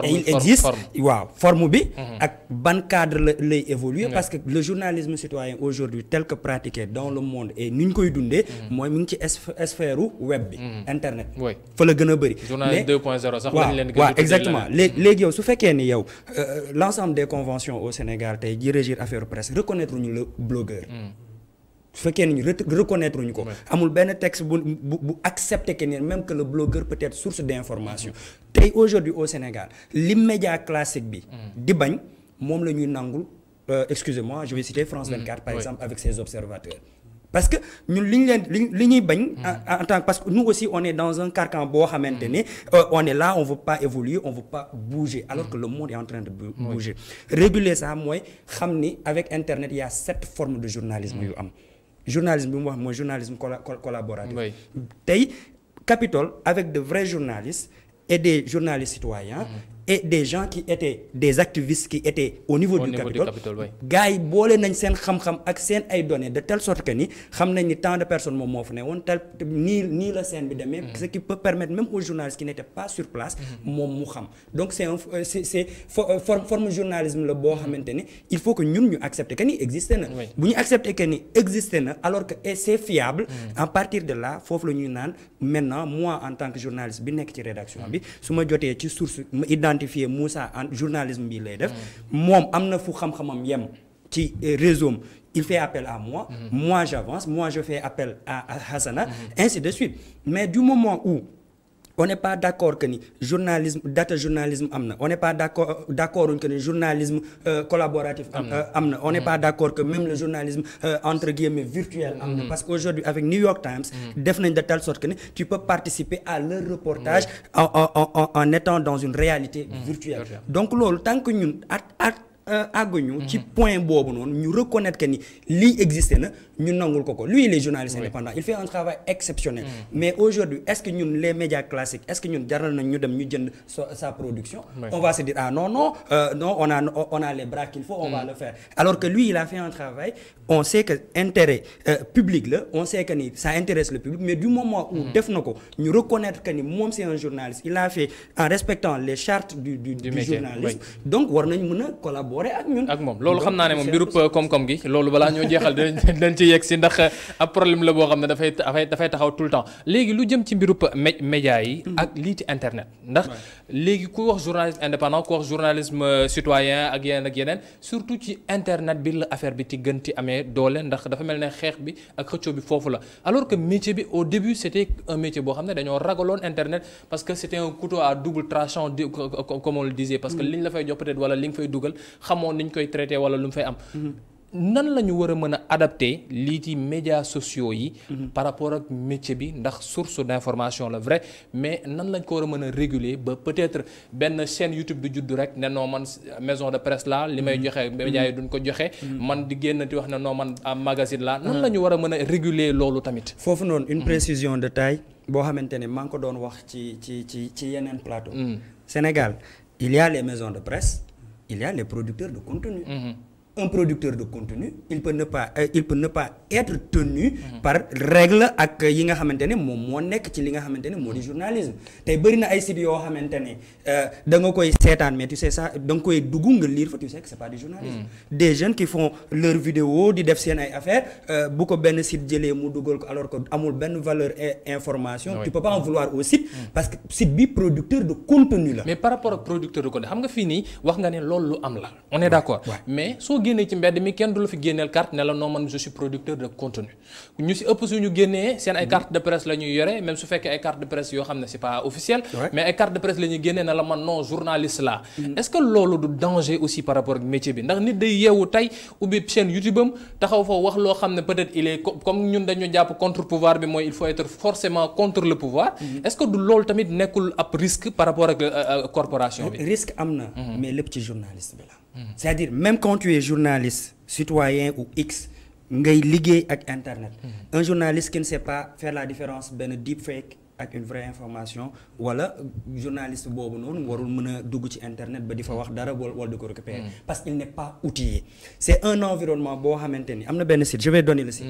Speaker 2: et il existe waaw forme bi ak ban cadre lay évoluer parce que le journalisme citoyen aujourd'hui tel que pratiqué dans le monde et ni ñu koy dundee mooy mu ngi ci sphère web bi internet fa la gën a bëri
Speaker 1: journaliste 2.0 sax lañ leen
Speaker 2: waaw exactement léegi yow su fekkee ni yow l'ensemble des conventions au Sénégal tey ji régir affaire presse reconnaître ñu le blogueur su fekkee ni ñu reconnaître ñu ko amul benn texte bu accepter que ni même que le blogueur peut être source d'information tey aujourd'hui au Sénégal li média classique bi di bañ moom la ñuy nangul excusez-moi je vais citer France 24 par exemple avec ses observateurs parce que ñun li ñuy bañ en tant que parce que nous aussi on est dans un carcan boo xamante ne on est là on veut pas évoluer on veut pas bouger alors que le monde est en train de bouger réguler ça mooy xam ni avec internet il y a 7 formes de journalisme yu am journalisme bi mu wax mooy journalisme collaboratif tey Capitole avec de vrais journalistes et des journalistes citoyens et des gens qui étaient des activistes qui étaient au niveau du Capitole gars yi boole nañ seen xam-xam ak seen ay données de telle sorte que ni xam nañ ni tant de personnes moom moo fa ne woon tel nii la scène bi demee ce qui peut permettre même aux journalistes qui n'étaient pas sur place moom mu xam donc c'est forme journalisme la boo xamante ni il faut que ñun ñu accepter que ni existé na bu ñu accepter que ni existé na alors que c'est fiable à partir de là foofu la ñuy naan maintenant moi en tant que journaliste bi nekk ci rédaction bi su ma jotee ci source identifier Moussa en journalisme bi lay def moom am na fu xam-xamam yem ci réseau il fait appel à moi moi j'avance moi je fais appel à Hassana ainsi de suite mais du moment où on n'est pas d'accord que ni journalisme data journalisme am na on n'est pas d'accord que ni journalisme collaboratif am na on n'est pas d'accord que même le journalisme entre guillemets virtuel am na parce que aujourd'hui avec New York Times def nañ de telle sorte que ni tu peux participer à leur reportage en étant dans une réalité virtuelle donc loolu tant que ñun àgguñu ci point boobu noonu ñu reconnaître que ni lii existé na ñu nangul ko lui il est journaliste indépendant il fait un travail exceptionnel mais aujourd'hui est-ce que ñun les médias classiques est-ce que ñun jaral nañ ñu dem ñu jënd sa production on va se dire non on a les bras qu'il faut on va le faire alors que lui il a fait un travail on sait que intérêt public la on sait que ni ça intéresse le public mais du moment où def na ko ñu reconnaître que ni moom c'est un journaliste il a fait en respectant les chartes du journalisme donc war nañ mën a collaborer ak moom
Speaker 1: loolu xam naa ne moom mbirub koom-koom gi loolu balaa ñoo jeexal dañ ci yegg si ndax ab problème la boo xam ne dafay taxaw tout le temps léegi lu jëm ci mbirub média yi ak lii ci internet ndax léegi ku wax journaliste indépendant ku wax journalisme citoyen ak yeneen surtout ci internet bi la affaire bi ci gën ci amee doole ndax dafa mel ne xeex bi ak xëccoo bi foofu la alors que métier bi au début c'était un métier boo xam ne dañoo ragaloon internet parce que c'était un couteau à double tranchant comme on le disait parce que liñ la fay jox peut-être wala li nga fay dugal xamoon niñ koy traité wala lu mu fay am nan la ñu war a mën a adapter lii ci médias sociaux yi par rapport ak métier bi ndax source d'information la vrai mais nan lañ ko war a mën a réguler ba peut-être benn chaîne YouTube du juddu rek ne non man maison de presse la li may joxe médias yi duñ ko joxe man di génn di wax ne non man am magazine la nan la ñu war a mën a réguler loolu tamit
Speaker 2: foofu noonu une précision de taille boo xamante ne maa ngi ko doon wax ci yeneen plateau Sénégal il y a les maisons de presse il y a les producteurs de contenu un producteur de contenu il peut ne pas être tenu par règle ak yi nga xamante ne moom moo nekk ci li nga xamante ne moo di journalisme tey bëri na ay sites yoo xamante ne da nga koy seetaan mais tu sais ça da nga koy dugg nga lire fa tu sais que c'est pas du journalisme des jeunes qui font leur vidéo di def seen ay affaires bu ko benn site jëlee mu dugal ko alors que amul benn valeur information tu peux pas en vouloir au site parce que site bi producteur de contenu la
Speaker 1: mais par rapport ak producteur de contenu xam nga fii nii wax nga ne loolu lu am la on est d'accord mais soo génnee ci mbedd mi kenn du la fi génneel carte ne la non man je suis producteur de contenu ñu si ëpp suñu génnee seen ay carte de presse la ñuy yore même su fekkee ay carte de presse yoo xam ne c'est pas officiel mais ay carte de presse la ñuy génnee ne la man non journaliste la est-ce que loolu du danger aussi par rapport ak métier bi ndax nit day yeewu tey ubbi chaîne YouTube am taxaw fa wax loo xam ne peut-être il est comme ñun dañu jàpp contre pouvoir bi mooy il faut être forcément contre le pouvoir est-ce que du loolu tamit nekkul ab risque par rapport ak corporation bi
Speaker 2: risque am na mais lépp ci journaliste bi la c'est-à-dire même quand tu es journaliste citoyen ou X ngay liggéey ak internet un journaliste qui ne sait pas faire la différence benn deepfake ak une vraie information wala journaliste boobu noonu warul mën a dugg ci internet ba di fa wax dara wala di ko récupérer parce qu'il n'est pas outillé c'est un environnement boo xamante ni am na benn site je vais donner le site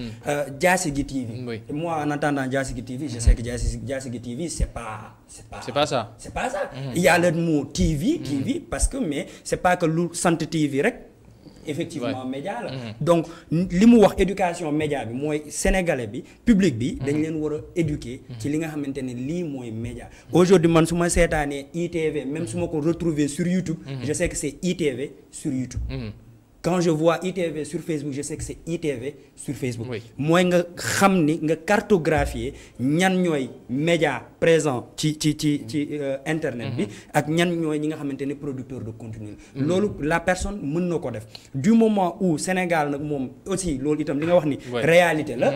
Speaker 2: Diassigui TV moi en entendant Diassigui TV je sais que Diassigui TV c'est pas ça il y a le mot TV parce que mais c'est pas que lu sant TV rek effectivement média la donc li mu wax éducation média bi mooy sénégalais bi public bi dañ leen war a éduquer ci li nga xamante ne lii mooy média aujourd'hui man su ma seetaanee ITV même su ma ko retrouver sur YouTube je sais que c'est ITV sur YouTube quand je vois ITV sur Facebook je sais que c'est ITV sur Facebook mooy nga xam ni nga cartographier ñan ñooy média présent ci internet bi ak ñan ñooy ñi nga xamante ne producteur de contenu loolu la personne mën na ko def du moment où Sénégal nag moom aussi loolu itam li nga wax ni réalité la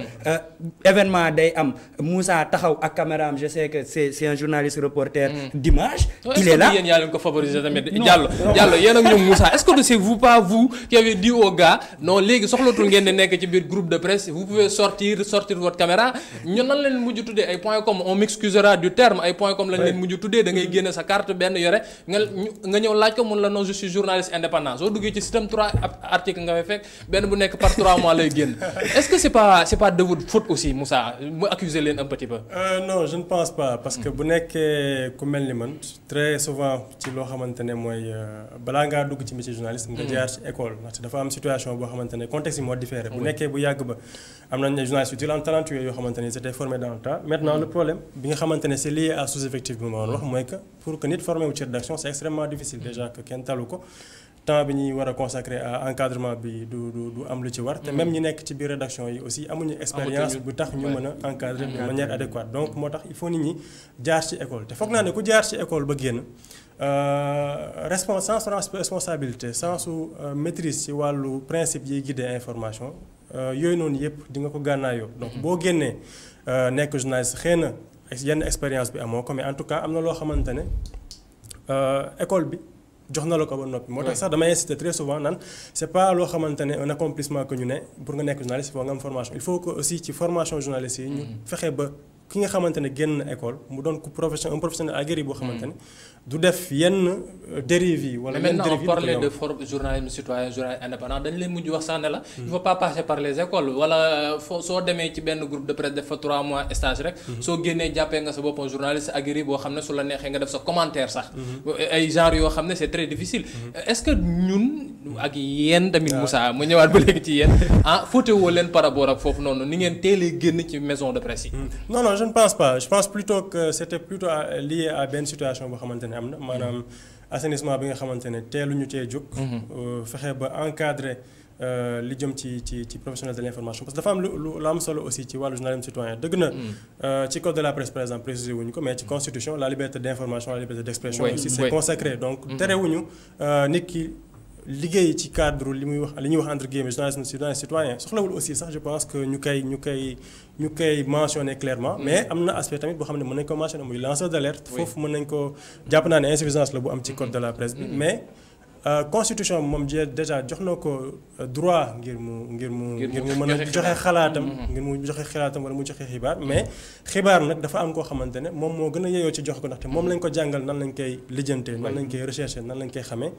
Speaker 2: événement day am Moussa taxaw ak caméraam je sais que c'est un journaliste reporter d'image il est là
Speaker 1: yéen yaa leen ko favoriser tamit Diallo yéen ak ñoom Moussa est-ce que c'est vous pas vous qui avez dit au gars non léegi soxlatul ngeen di nekk ci biir groupe de presse vous pouvez sortir votre caméra ñun nan leen mujj tuddee ay point com on m'excusera du terme ay point com lañ leen mujj tuddee da ngay génne sa carte benn yore nga ñëw laaj ko mun la non je suis journaliste indépendant soo duggee ci système 3 articles nga fay fekk benn bu nekk par 3 mois lay génn est-ce que c'est pas de votre faute aussi Moussa mu accuser leen un petit peu
Speaker 3: non je ne pense pas parce que bu nekkee ku mel ni man très souvent ci loo xamante ne mooy balaa ngaa dugg ci métier journaliste nga jaar ci école ndaxte dafa am situation boo xamante ne contexte yi moo différé bu nekkee bu yàgg ba am nañ journalistes utiles en talentueux yoo xamante ne c'était formé dans le temps maintenant le problème bi nga xamante ne c'est lié à sous-effectif bi ma doon wax mooy que pour que nit formé wu ci rédaction c'est extrêmement difficile déjà que kenn talu ko temps bi ñuy war a consacrer à encadrement bi du am lu ci war te même ñi nekk ci biir rédaction yi aussi amuñu expérience bu tax ñu mën a encadrer de manière adéquate donc moo tax il faut nit ñi jaar ci école te foog naa ne ku jaar ci école ba génn responsabilité sensu maîtrise ci wàllu principe yiy guider information yooyu noonu yëpp di nga ko gànnaayoo donc boo génnee nekk journaliste xëy na yenn expérience bi amoo ko mais en tout cas am na loo xamante ne école bi jox na la ko ba noppi moo tax sax damay insister très souvent naan c'est pas loo xamante ne un accomplissement que ñu ne pour nga nekk journaliste il faut nga am formation il faut que aussi ci formation journaliste yi ñu fexe ba ki nga xamante ne génn école mu doon ku un professionnel aguerri boo xamante ne du def yenn dérives yi wala yenn dérives yi.
Speaker 1: mais maintenant on parlait de journalisme citoyen journalisme indépendant dañ leen mujj wax sax ne la. il faut pas passer par les écoles wala soo demee ci benn groupe de presse def fa 3 mois stage rek. soo génnee jàppee nga sa boppam journaliste aguerri boo xam ne su la neexee nga def sa commentaire sax. ay genre yoo xam ne c'est très difficile. est-ce que ñun ak yéen tamit Moussa mu ñëwaat ba léegi ci yéen fóotewoo leen par rapport ak foofu noonu ni ngeen teelee génn ci maison de presse yi.
Speaker 3: non je ne pense pas je pense plutôt que c'était plutôt lié à benn situation boo xamante ne am na maanaam assainissement bi nga xamante ne teeluñu cee jóg. fexe ba encadrer li jëm ci professionnel de l'information parce que dafa am lu am solo aussi ci wàllu journalisme citoyen dëgg na ci code de la presse par exemple précisé wuñu ko mais ci constitution la liberté d'information la liberté d'expression aussi c'est consacré donc terewuñu nit ki liggéey ci cadre li ñuy wax entre guillemets journalisme citoyen soxlawul aussi sax je pense que ñu koy mentionner clairement mais am na aspect tamit boo xam ne mën nañ ko mentionner muy lanceur d'alerte foofu mën nañ ko jàpp naa ne insuffisance la bu am ci code de la presse bi mais constitution moom déjà jox na ko droit ngir mu mën a joxe xalaatam ngir mu joxe xalaatam wala mu joxe xibaar mais xibaar nag dafa am koo xamante ne moom moo gën a yeyoo ci jox ko ndaxte moom lañ ko jàngal nan lañ koy lijjantee nan lañ koy rechercher nan lañ koy xamee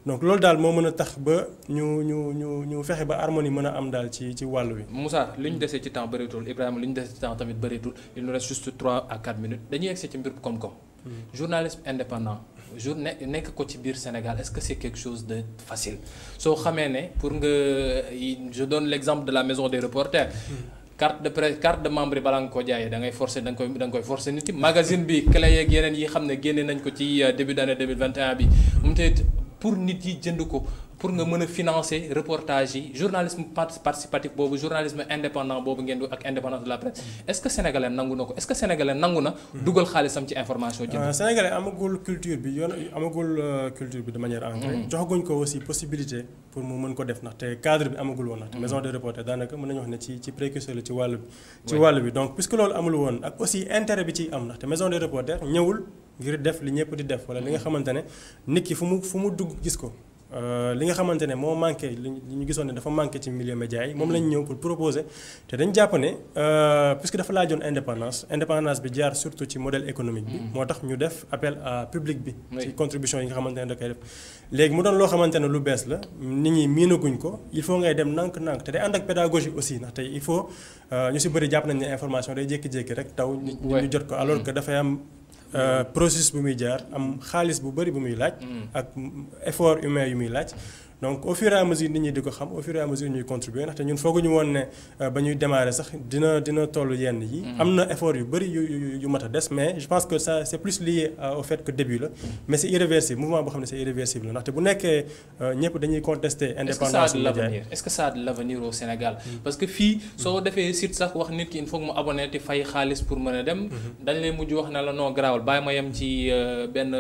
Speaker 3: donc loolu daal moo mën a tax ba ñu fexe ba harmonie mën a am daal ci wàllu wi.
Speaker 1: Moussa li ñu desee ci temps bëreetul Ibrahima li ñu desee ci temps tamit bëreetul il nous reste juste 3 à 4 minutes dañuy egsi ci mbir koom-koom journalisme indépendant nekk ko ci biir Sénégal est-ce que c'est quelque chose de facile soo xamee ne pour nga je donne l'exemple de la maison des reporters carte de presse carte de membre yi balaa nga koo jaayee da ngay forcer da nga koy forcer nit yi magazine bi clé yeeg yeneen yi xam ne génne nañ ko ci début d'année 2021 bi mu te pour nit yi jënd ko pour nga mën a financer reportage yi journalisme participatif boobu journalisme indépendant boobu ngeen di ak indépendance de la presse est-ce que sénégalais nangu na ko est-ce que sénégalais nangu na dugal xaalisam ci information
Speaker 3: sénégalais amagul culture bi de manière ancrée joxaguñ ko aussi possibilité pour mu mën ko def ndaxte cadre bi amagul woon ndaxte maison de reporter daanaka mën nañu wax ne ci précurseur la ci wàll bi donc puisque loolu amul woon ak aussi intérêt bi ci am ndaxte maison de reporter ñëwul ngir def li ñëpp di def wala li nga xamante ne nit ki fu mu dugg gis ko li nga xamante ne moo manqué li ñu gisoon ne dafa manqué ci milieu média yi moom lañ ñëw pour proposer te dañ jàpp ne puisque dafa laajoon indépendance bi jaar surtout ci modèle économique bi moo tax ñu def appel à public bi ci contribution yi nga xamante ne da koy def léegi mu doon loo xamante ne lu bees la nit ñi miinaguñ ko il faut ngay dem nànk-nànk te day ànd ak pédagogie aussi ndax tey il faut ñu si bëri jàpp nañ ne information day jékki-jékki rek taw ñu jot ko alors que dafay am processus bu muy jaar am xaalis bu bëri bu muy laaj ak effort humain yu muy laaj donc au fur et à mesure nit ñi di ko xam au fur et à mesure ñuy contribuer ndaxte ñun fooguñu woon ne ba ñuy démarrer sax dina toll yenn yi am na effort yu bëri yu mat a des mais je pense que ça c'est plus lié au fait que début la mais c'est irréversible mouvement boo xam ne c'est irréversible la ndaxte bu nekkee ñëpp dañuy contester indépendance
Speaker 1: est-ce que ça a de l'avenir au Sénégal parce que fii soo defee site sax wax nit ki il faut que mu abonné te fay xaalis pour mën a dem dañ lay mujj wax ne la non garaawal bàyyi ma yem ci benn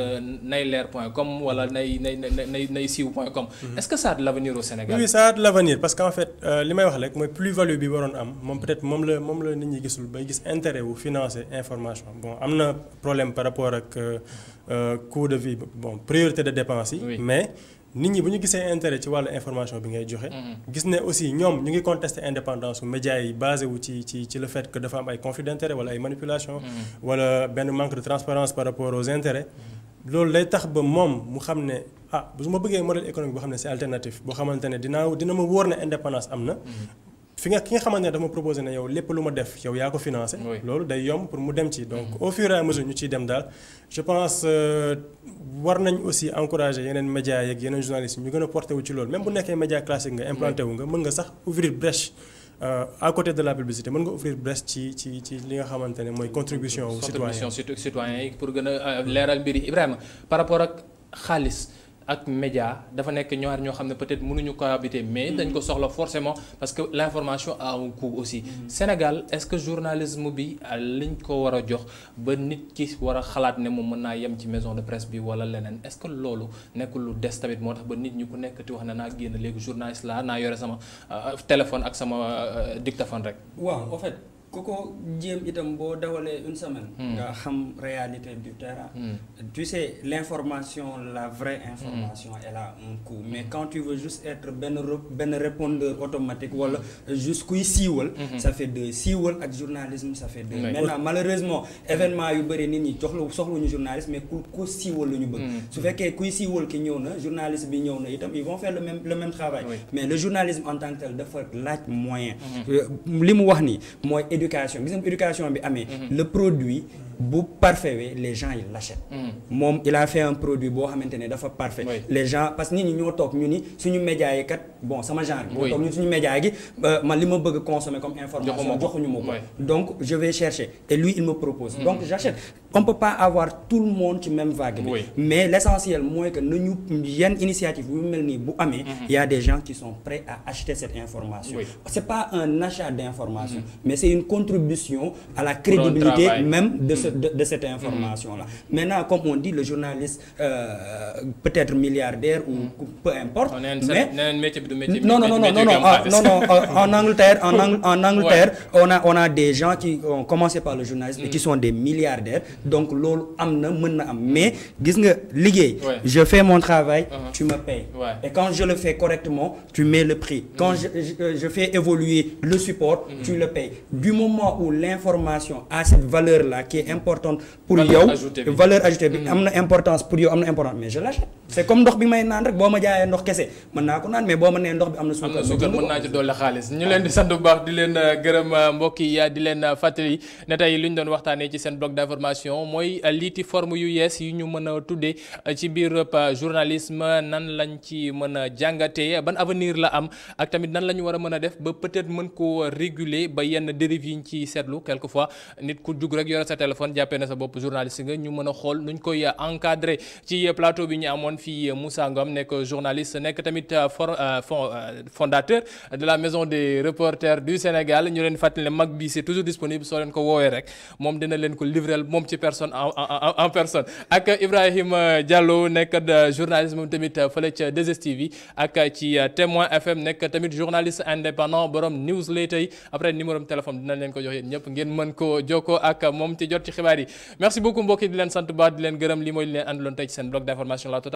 Speaker 1: nayleer.com wala nay siiw.com est-ce que ça a de l'avenir au Sénégal?
Speaker 3: Oui, ça a de l'avenir parce qu'en fait li may wax rek mooy plus-value bi waroon am moom peut-être moom la nit ñi gisul bay gis intérêt wu financer information bon am na problème par rapport ak coût de vie bon priorité de dépense yi mais nit ñi bu ñu gisee intérêt ci wàllu information bi ngay joxe gis ne aussi ñoom ñu ngi contester indépendance su médias yi basé wu ci le fait que dafa am ay conflits d'intérêt wala ay manipulation wala benn manque de transparence par rapport aux intérêts loolu lay tax ba moom mu xam ne bu ma bëggee modèle économique boo xam ne c'est alternatif boo xamante ne dina ma wóor ne indépendance am na ki nga xamante ne dafa ma proposé ne yow lépp lu ma def yow yaa ko financé loolu day yomb pour mu dem ci donc au fur et à mesure ñu ciy dem daal je pense war nañ aussi encourager yeneen médias yeeg yeneen journalistes ñu gën a porté wu ci loolu même bu nekkee média classique nga implanté wu nga mën nga sax ouvrir brèche à côté de la publicité mën nga ouvrir brèche ci li nga xamante ne mooy contribution
Speaker 1: citoyen yi pour gën a leeral mbir yi Ibrahima par rapport ak xaalis ak média dafa nekk ñaar ñoo xam ne peut-être mënuñu cohabiter mais dañ ko soxla forcément parce que l'information a un coût aussi Sénégal est-ce que journalisme bi liñ ko war a jox ba nit ki war a xalaat ne moom mën naa yem ci maison de presse bi wala leneen est-ce que loolu nekkul lu des tamit moo tax ba nit ñi ku nekk ti wax ne naa génn léegi journaliste la naa yore sama téléphone ak sama dictaphone rek.
Speaker 2: waaw en fait ku ko jéem itam boo dawalee une semaine nga xam réalité du terrain tu sais l'information la vraie information elle a un coût mais quand tu veux juste être benn répondeur automatique wala juste kuy siiwal ça fait deux siiwal ak journalisme ça fait deux maintenant malheureusement événement yu bëri nit ñi soxluñu journaliste mais ku siiwal lu ñu bëgg su fekkee kuy siiwal ki ñëw na journaliste bi ñëw na itam ils vont faire le même travail mais le journalisme en tant que tel dafa laaj moyen li mu wax nii mooy éducation gis nga éducation bi amee le produit bu parfait les gens ils l'achètent moom il a fait un produit boo xamante ne dafa parfait les gens parce que nit ñi ñoo toog ñu ni suñu média yi kat bon sama genre ñoo toog ñu suñu média gi man li ma bëgg consommer comme information joxuñu ma ko donc je vais chercher et lui il me propose donc j'achète on peut pas avoir tout le monde ci même vague bi mais l'essentiel mooy que nañu yenn initiative bu mel nii bu amee il y a des gens qui sont prêts à acheter cette information c'est pas un achat d'information mais c'est une contribution à la crédibilité même de cette information-là. Maintenant, comme on dit, le journaliste peut-être milliardaire ou peu importe. Mais non. En Angleterre, on a des gens qui ont commencé par le journalisme et qui sont des milliardaires. Donc, loolu am na mën na am mais gis nga liggéey. Je fais mon travail, tu me payes. Et quand je le fais correctement, tu mets le prix. Quand je fais évoluer le support, tu le payes. Du moment où l'information a cette valeur-là qui est importante pour yow valeur ajoutée bi am na importance pour yow am na importance mais je l'achète c'est comme ndox bi may naan rek boo ma jaayee ndox kese mën naa ko naan mais boo ma nee ndox bi am na suukar
Speaker 1: mën naa ci dolli xaalis ñu leen di sant bu baax di leen gërëm mbokk yi di leen fàttali ne tey lu ñu doon waxtaanee ci seen bloc d'information mooy liiti forme yu yees yu ñu mën a tuddee ci biir journalisme nan lañ ci mën a jàngatee ban avenir la am ak tamit nan la ñu war a mën a def ba peut-être mën koo réguler ba yenn dérives yi ñu ci seetlu quelquefois nit ku jug rek yore sa téléphone téléphone jàppee na sa bopp journaliste nga ñu mën a xool nuñ koy encadré ci plateau bi ñu amoon fii Moussa Ngom nekk journaliste nekk tamit fondateur de la maison des reporters du Sénégal ñu leen fàttali ne mag bi c'est toujours disponible soo leen ko woowee rek moom dina leen ko livrel moom ci personne en personne ak Ibrahima Diallo nekk journaliste moom tamit fële ca 2STV ak ci Témoin FM nekk tamit journaliste indépendant borom newsletter yi après numéro téléphone dina leen ko jox yéen ñëpp ngeen mën ko jokkoo ak moom ci jot ci xibaar yi merci beaucoup mbokk yi di leen sant ba di leen gërëm li mooy li leen àndaloon tey ci seen bloc d'information la Total